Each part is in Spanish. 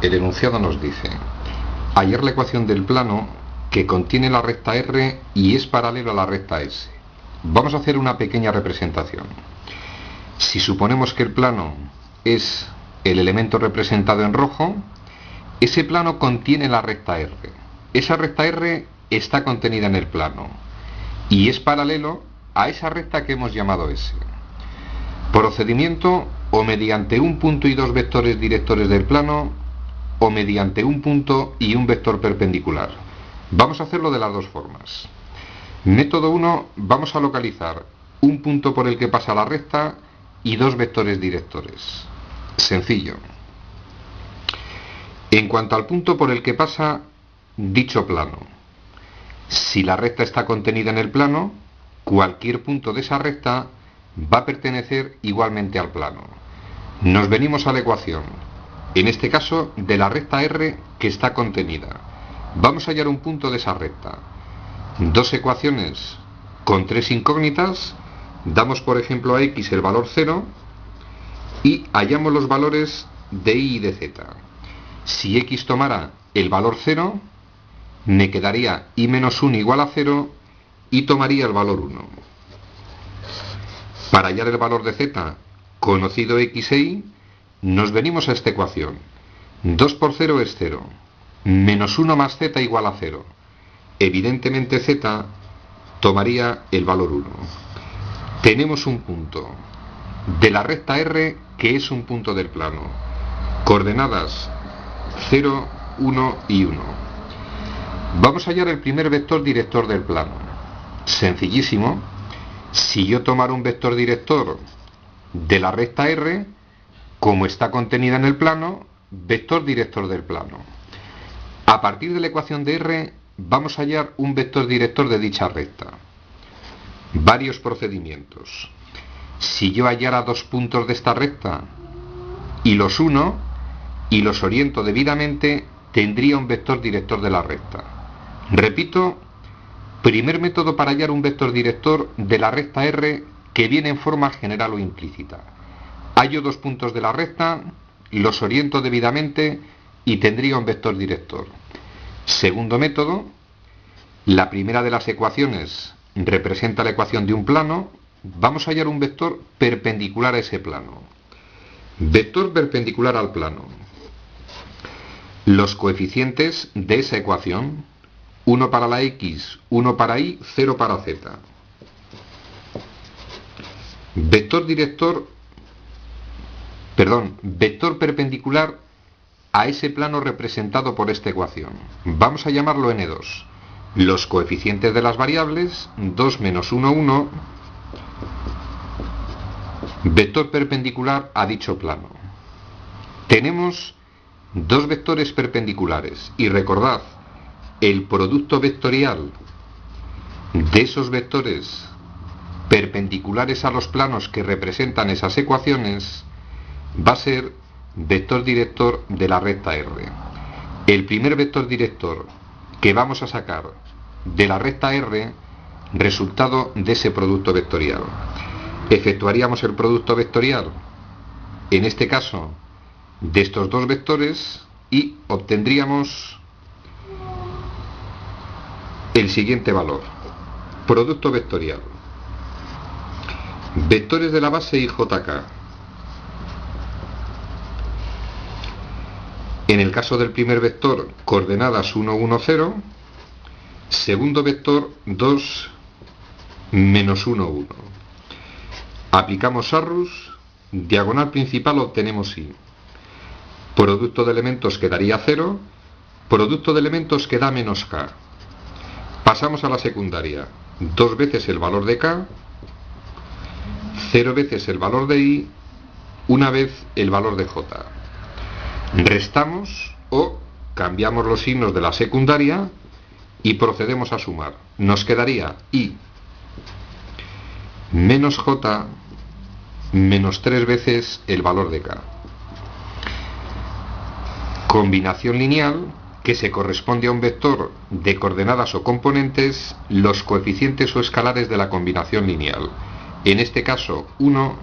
El enunciado nos dice: hallar la ecuación del plano que contiene la recta R y es paralelo a la recta S. Vamos a hacer una pequeña representación. Si suponemos que el plano es el elemento representado en rojo, ese plano contiene la recta R. Esa recta R está contenida en el plano y es paralelo a esa recta que hemos llamado S. Procedimiento: o mediante un punto y dos vectores directores del plano, o mediante un punto y un vector perpendicular. Vamos a hacerlo de las dos formas. Método 1, vamos a localizar un punto por el que pasa la recta y dos vectores directores. Sencillo. En cuanto al punto por el que pasa dicho plano, si la recta está contenida en el plano, cualquier punto de esa recta va a pertenecer igualmente al plano. Nos venimos a la ecuación, en este caso de la recta R que está contenida. Vamos a hallar un punto de esa recta. Dos ecuaciones con tres incógnitas, damos por ejemplo a X el valor 0 y hallamos los valores de Y y de Z. Si X tomara el valor 0, me quedaría Y menos 1 igual a 0 y tomaría el valor 1. Para hallar el valor de Z, conocido X e Y, nos venimos a esta ecuación. 2 por 0 es 0, menos 1 más Z igual a 0. Evidentemente Z tomaría el valor 1. Tenemos un punto de la recta R que es un punto del plano. Coordenadas 0, 1 y 1. Vamos a hallar el primer vector director del plano. Sencillísimo. Si yo tomara un vector director de la recta R, como está contenida en el plano, vector director del plano. A partir de la ecuación de R, vamos a hallar un vector director de dicha recta. Varios procedimientos. Si yo hallara dos puntos de esta recta y los uno y los oriento debidamente, tendría un vector director de la recta. Repito, primer método para hallar un vector director de la recta R que viene en forma general o implícita. Hallo dos puntos de la recta, los oriento debidamente y tendría un vector director. Segundo método, la primera de las ecuaciones representa la ecuación de un plano, vamos a hallar un vector perpendicular a ese plano. Vector perpendicular al plano. Los coeficientes de esa ecuación: 1 para la X, 1 para Y, 0 para Z. Vector perpendicular a ese plano representado por esta ecuación. Vamos a llamarlo N2. Los coeficientes de las variables: 2 menos 1, 1. Vector perpendicular a dicho plano. Tenemos dos vectores perpendiculares y recordad, el producto vectorial de esos vectores perpendiculares a los planos que representan esas ecuaciones va a ser vector director de la recta R. El primer vector director que vamos a sacar de la recta R, resultado de ese producto vectorial. Efectuaríamos el producto vectorial, en este caso, de estos dos vectores y obtendríamos el siguiente valor. Producto vectorial. Vectores de la base IJK. En el caso del primer vector, coordenadas 1, 1, 0. Segundo vector, 2, menos 1, 1. Aplicamos Arrus, diagonal principal obtenemos Y. Producto de elementos que daría 0, producto de elementos que da menos K. Pasamos a la secundaria, 2 veces el valor de K, 0 veces el valor de Y, 1 vez el valor de J. Restamos o cambiamos los signos de la secundaria y procedemos a sumar. Nos quedaría Y menos J menos 3 veces el valor de K. Combinación lineal que se corresponde a un vector de coordenadas o componentes, los coeficientes o escalares de la combinación lineal. En este caso 1,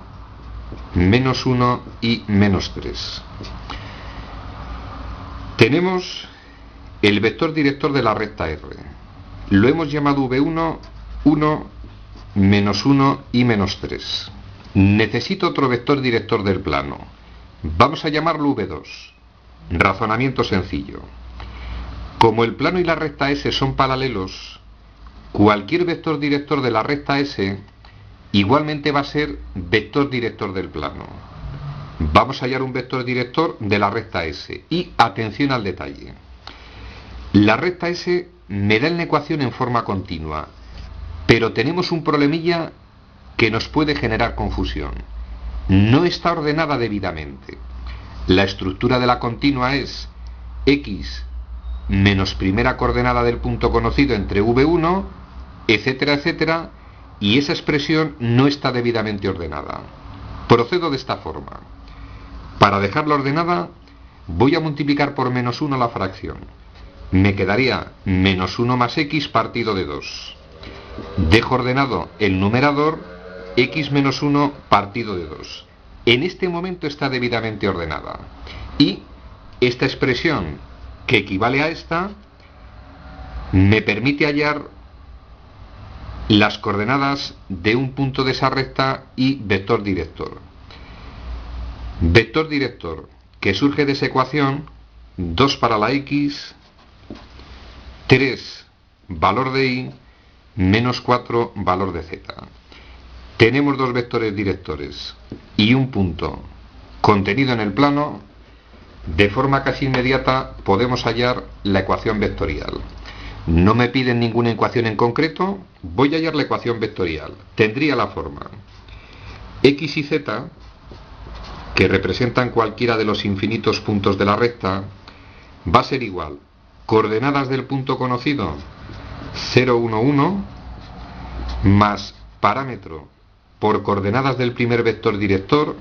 menos 1 y menos 3. Tenemos el vector director de la recta R. Lo hemos llamado V1, 1, menos 1 y menos 3. Necesito otro vector director del plano. Vamos a llamarlo V2. Razonamiento sencillo. Como el plano y la recta S son paralelos, cualquier vector director de la recta S igualmente va a ser vector director del plano. Vamos a hallar un vector director de la recta S. Y atención al detalle. La recta S me da en la ecuación en forma continua, pero tenemos un problemilla que nos puede generar confusión. No está ordenada debidamente. La estructura de la continua es x menos primera coordenada del punto conocido entre V1, etcétera, etcétera, y esa expresión no está debidamente ordenada. Procedo de esta forma. Para dejarla ordenada, voy a multiplicar por menos 1 la fracción. Me quedaría menos 1 más x partido de 2. Dejo ordenado el numerador x menos 1 partido de 2. En este momento está debidamente ordenada. Y esta expresión, que equivale a esta, me permite hallar las coordenadas de un punto de esa recta y vector director. Vector director que surge de esa ecuación: 2 para la x, 3 valor de y, menos 4 valor de z. Tenemos dos vectores directores y un punto contenido en el plano. De forma casi inmediata podemos hallar la ecuación vectorial. No me piden ninguna ecuación en concreto, voy a hallar la ecuación vectorial. Tendría la forma x y z, que representan cualquiera de los infinitos puntos de la recta, va a ser igual: coordenadas del punto conocido 0, 1, 1, más parámetro por coordenadas del primer vector director,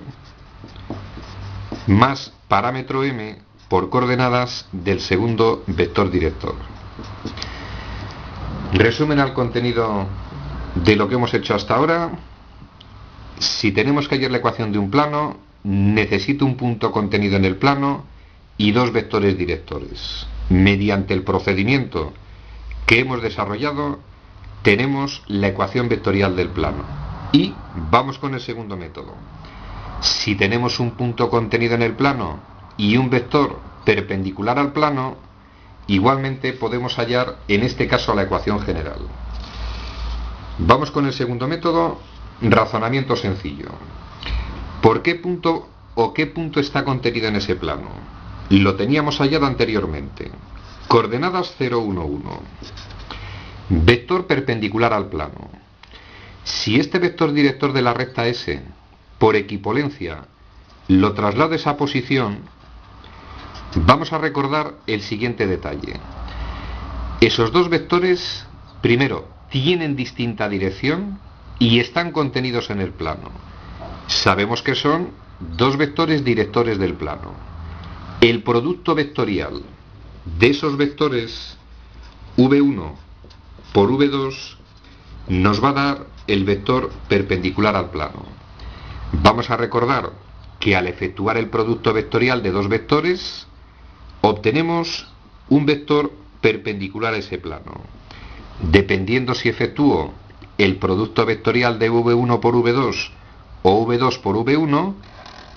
más parámetro m por coordenadas del segundo vector director. Resumen al contenido de lo que hemos hecho hasta ahora. Si tenemos que hallar la ecuación de un plano, necesito un punto contenido en el plano y dos vectores directores. Mediante el procedimiento que hemos desarrollado, tenemos la ecuación vectorial del plano. Y vamos con el segundo método. Si tenemos un punto contenido en el plano y un vector perpendicular al plano, igualmente podemos hallar en este caso la ecuación general. Vamos con el segundo método, razonamiento sencillo. ¿Por qué punto o qué punto está contenido en ese plano? Lo teníamos hallado anteriormente. Coordenadas 0, 1, 1. Vector perpendicular al plano. Si este vector director de la recta S, por equipolencia, lo traslado a esa posición, vamos a recordar el siguiente detalle. Esos dos vectores, primero, tienen distinta dirección y están contenidos en el plano. Sabemos que son dos vectores directores del plano. El producto vectorial de esos vectores, V1 por V2, nos va a dar el vector perpendicular al plano. Vamos a recordar que al efectuar el producto vectorial de dos vectores, obtenemos un vector perpendicular a ese plano. Dependiendo si efectúo el producto vectorial de V1 por V2 o V2 por V1,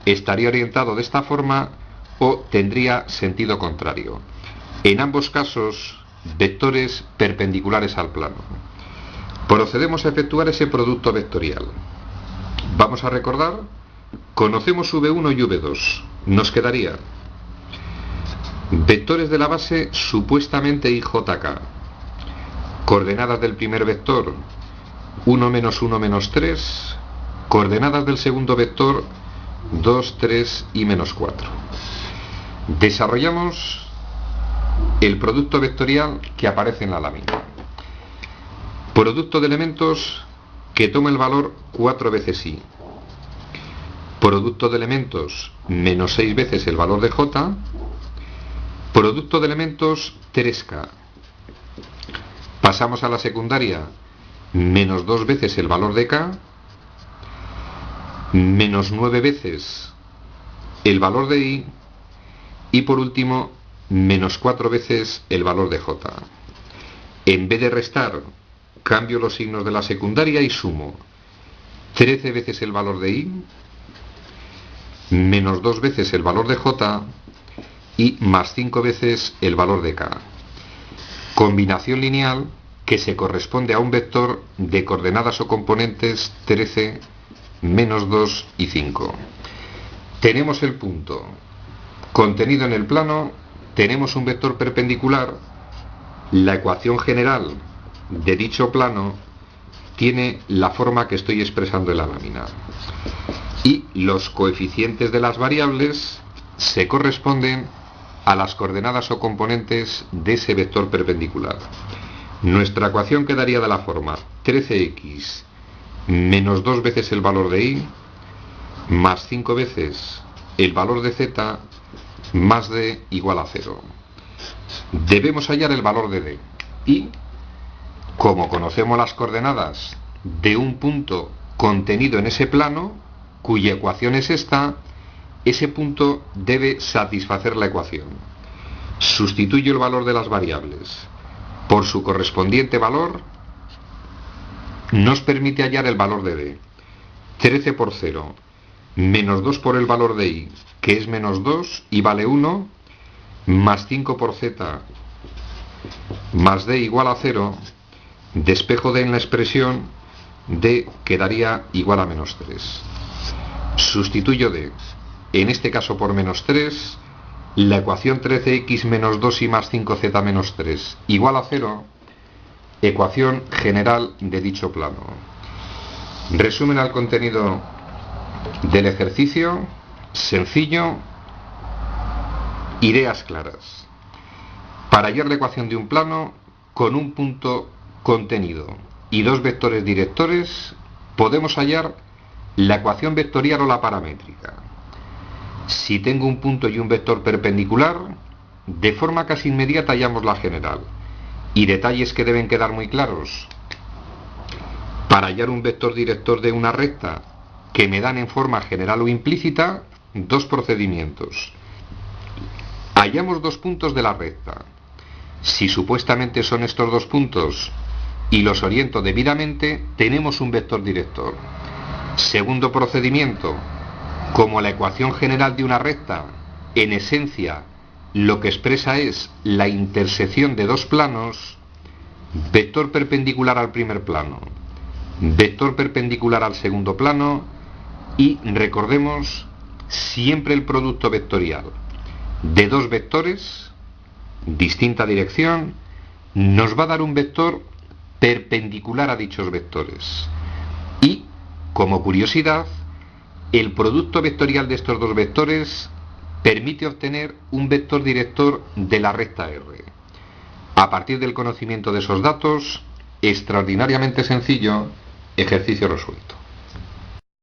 estaría orientado de esta forma o tendría sentido contrario. En ambos casos, vectores perpendiculares al plano. Procedemos a efectuar ese producto vectorial. Vamos a recordar, conocemos V1 y V2. Nos quedaría vectores de la base supuestamente IJK. Coordenadas del primer vector 1 menos 1 menos 3. Coordenadas del segundo vector 2, 3 y menos 4. Desarrollamos el producto vectorial que aparece en la lámina. Producto de elementos que toma el valor 4 veces i. Producto de elementos menos 6 veces el valor de j. Producto de elementos 3k. Pasamos a la secundaria, menos 2 veces el valor de k, menos 9 veces el valor de i, y por último menos 4 veces el valor de j. En vez de restar, cambio los signos de la secundaria y sumo 13 veces el valor de i, menos 2 veces el valor de j y más 5 veces el valor de k. Combinación lineal que se corresponde a un vector de coordenadas o componentes 13, menos 2 y 5. Tenemos el punto contenido en el plano, tenemos un vector perpendicular, la ecuación general de dicho plano tiene la forma que estoy expresando en la lámina. Y los coeficientes de las variables se corresponden a las coordenadas o componentes de ese vector perpendicular. Nuestra ecuación quedaría de la forma 13x menos 2 veces el valor de y más 5 veces el valor de z más d igual a 0. Debemos hallar el valor de d y, como conocemos las coordenadas de un punto contenido en ese plano, cuya ecuación es esta, ese punto debe satisfacer la ecuación. Sustituyo el valor de las variables por su correspondiente valor, nos permite hallar el valor de d. 13 por 0, menos 2 por el valor de i, que es menos 2 y vale 1, más 5 por z, más d igual a 0, despejo d en la expresión, d quedaría igual a menos 3. Sustituyo d, en este caso por menos 3, la ecuación 13x menos 2 y más 5z menos 3 igual a 0, ecuación general de dicho plano. Resumen al contenido del ejercicio, sencillo, ideas claras. Para hallar la ecuación de un plano con un punto contenido y dos vectores directores, podemos hallar la ecuación vectorial o la paramétrica. Si tengo un punto y un vector perpendicular, de forma casi inmediata hallamos la general. Y detalles que deben quedar muy claros. Para hallar un vector director de una recta que me dan en forma general o implícita, dos procedimientos. Hallamos dos puntos de la recta. Si supuestamente son estos dos puntos y los oriento debidamente, tenemos un vector director. Segundo procedimiento. Como la ecuación general de una recta, en esencia, lo que expresa es la intersección de dos planos, vector perpendicular al primer plano, vector perpendicular al segundo plano y, recordemos, siempre el producto vectorial de dos vectores, distinta dirección, nos va a dar un vector perpendicular a dichos vectores. Y, como curiosidad, el producto vectorial de estos dos vectores permite obtener un vector director de la recta R. A partir del conocimiento de esos datos, extraordinariamente sencillo, ejercicio resuelto.